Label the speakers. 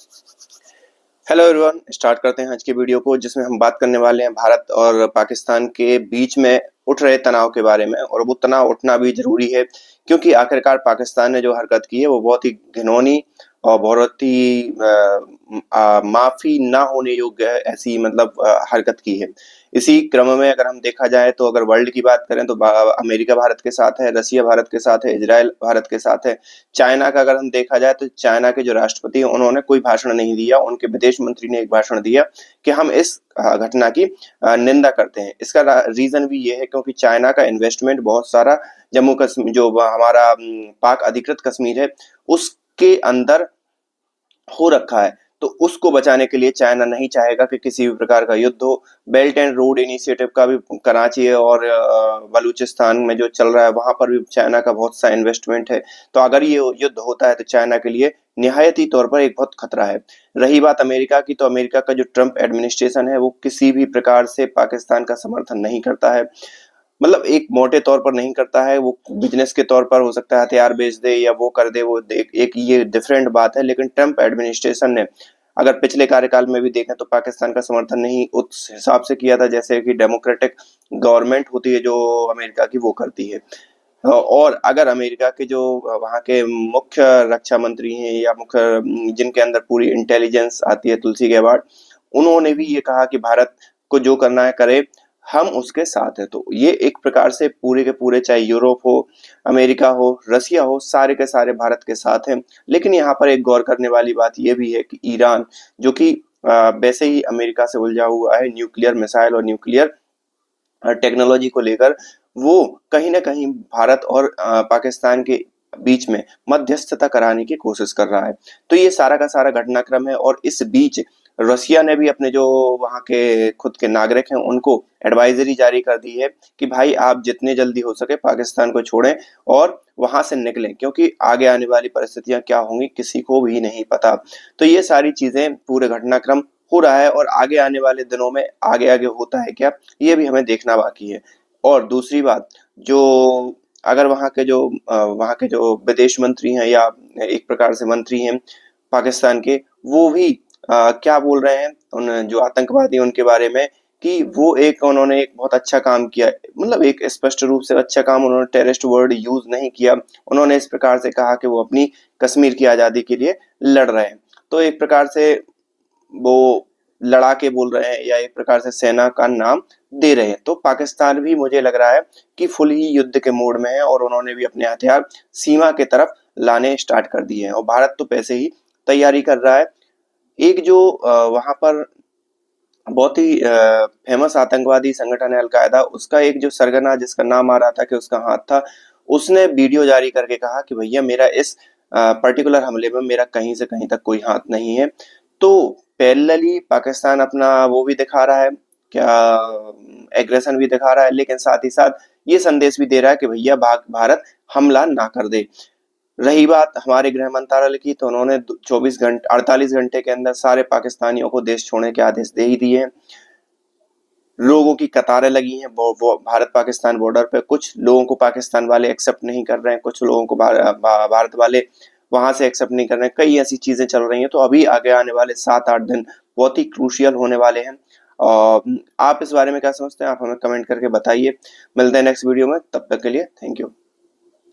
Speaker 1: Hello everyone, start करते हैं आज की वीडियो को जिसमें हम बात करने वाले हैं भारत और पाकिस्तान के बीच में उठ रहे तनाव के बारे में। और वो तनाव उठना भी जरूरी है क्योंकि आखिरकार पाकिस्तान ने जो हरकत की है वो बहुत ही घिनौनी और बहुत ही माफी ना होने योग्य ऐसी हरकत की है। इसी क्रम में अगर हम देखा जाए तो अगर वर्ल्ड की बात करें तो अमेरिका भारत के साथ है, रसिया भारत के साथ है, इजराइल भारत के साथ है। चाइना का अगर हम देखा जाए तो चाइना के जो राष्ट्रपति हैं उन्होंने कोई भाषण नहीं दिया, उनके विदेश मंत्री ने एक भाषण दिया कि हम इस घटना की निंदा करते हैं। इसका रीजन भी ये है क्योंकि चाइना का इन्वेस्टमेंट बहुत सारा जम्मू कश्मीर जो हमारा पाक अधिकृत कश्मीर है उसके अंदर हो रखा है। तो उसको बचाने के लिए चाइना नहीं चाहेगा कि किसी भी प्रकार का युद्ध हो। बेल्ट एंड रोड इनिशिएटिव का भी कराची और बलूचिस्तान में जो चल रहा है वहां पर भी चाइना का बहुत सा इन्वेस्टमेंट है। तो अगर ये युद्ध होता है तो चाइना के लिए निहायती तौर पर एक बहुत खतरा है। रही बात अमेरिका की, तो अमेरिका का जो ट्रंप एडमिनिस्ट्रेशन है वो किसी भी प्रकार से पाकिस्तान का समर्थन नहीं करता है। एक मोटे तौर पर नहीं करता है, वो बिजनेस के तौर पर हो सकता है हथियार बेच दे या वो कर दे, वो एक ये डिफरेंट बात है। लेकिन ट्रंप एडमिनिस्ट्रेशन ने अगर पिछले कार्यकाल में भी देखें तो पाकिस्तान का समर्थन नहीं उस हिसाब से किया था जैसे कि डेमोक्रेटिक गवर्नमेंट होती है जो अमेरिका की वो करती है। और अगर अमेरिका के जो वहाँ के मुख्य रक्षा मंत्री हैं या मुख्य जिनके अंदर पूरी इंटेलिजेंस आती है, तुलसी गैबार्ड, उन्होंने भी ये कहा कि भारत को जो करना है करे, हम उसके साथ हैं। तो ये एक प्रकार से पूरे के पूरे, चाहे यूरोप हो, अमेरिका हो, रसिया हो, सारे के सारे भारत के साथ हैं। लेकिन यहाँ पर एक गौर करने वाली बात ये भी है कि ईरान, जो कि वैसे ही अमेरिका से उलझा हुआ है न्यूक्लियर मिसाइल और न्यूक्लियर टेक्नोलॉजी को लेकर, वो कहीं ना कहीं भारत और पाकिस्तान के बीच में मध्यस्थता कराने की कोशिश कर रहा है। तो ये सारा का सारा घटनाक्रम है। और इस बीच रसिया ने भी अपने जो वहाँ के खुद के नागरिक हैं उनको एडवाइजरी जारी कर दी है कि भाई आप जितने जल्दी हो सके पाकिस्तान को छोड़ें और वहां से निकलें, क्योंकि आगे आने वाली परिस्थितियां क्या होंगी किसी को भी नहीं पता। तो ये सारी चीजें, पूरे घटनाक्रम हो रहा है और आगे आने वाले दिनों में आगे आगे होता है क्या, ये भी हमें देखना बाकी है। और दूसरी बात, जो अगर वहाँ के जो विदेश मंत्री हैं या एक प्रकार से मंत्री हैं पाकिस्तान के, वो भी क्या बोल रहे हैं उन जो आतंकवादी हैं उनके बारे में कि उन्होंने एक बहुत अच्छा काम किया। एक स्पष्ट रूप से अच्छा काम, उन्होंने टेररिस्ट वर्ड यूज नहीं किया। उन्होंने इस प्रकार से कहा कि वो अपनी कश्मीर की आजादी के लिए लड़ रहे हैं। तो एक प्रकार से वो लड़ा के बोल रहे हैं या एक प्रकार से सेना का नाम दे रहे हैं। तो पाकिस्तान भी मुझे लग रहा है कि फुल ही युद्ध के मोड में है और उन्होंने भी अपने हथियार सीमा के तरफ लाने स्टार्ट कर दिए हैं। और भारत तो पैसे ही तैयारी कर रहा है। एक जो वहां पर बहुत ही फेमस आतंकवादी संगठन है अलकायदा, उसका एक जो सरगना जिसका नाम आ रहा था कि उसका हाथ था, उसने वीडियो जारी करके कहा कि भैया मेरा इस पर्टिकुलर हमले में मेरा कहीं से कहीं तक कोई हाथ नहीं है। तो पैरेलली पाकिस्तान अपना वो भी दिखा रहा है, क्या एग्रेशन भी दिखा रहा है, लेकिन साथ ही साथ ये संदेश भी दे रहा है कि भैया भारत हमला ना कर दे। रही बात हमारे गृह मंत्रालय की, तो उन्होंने 48 घंटे के अंदर सारे पाकिस्तानियों को देश छोड़ने के आदेश दे ही दिए हैं। लोगों की कतारें लगी हैं वो भारत पाकिस्तान बॉर्डर पे। कुछ लोगों को पाकिस्तान वाले एक्सेप्ट नहीं कर रहे हैं, कुछ लोगों को भारत वाले वहां से एक्सेप्ट नहीं कर रहे हैं। कई ऐसी चीजें चल रही हैं। तो अभी आगे आने वाले 7-8 दिन बहुत ही क्रूशियल होने वाले हैं। और आप इस बारे में क्या समझते हैं, आप हमें कमेंट करके बताइए। मिलते हैं नेक्स्ट वीडियो में, तब तक के लिए थैंक यू।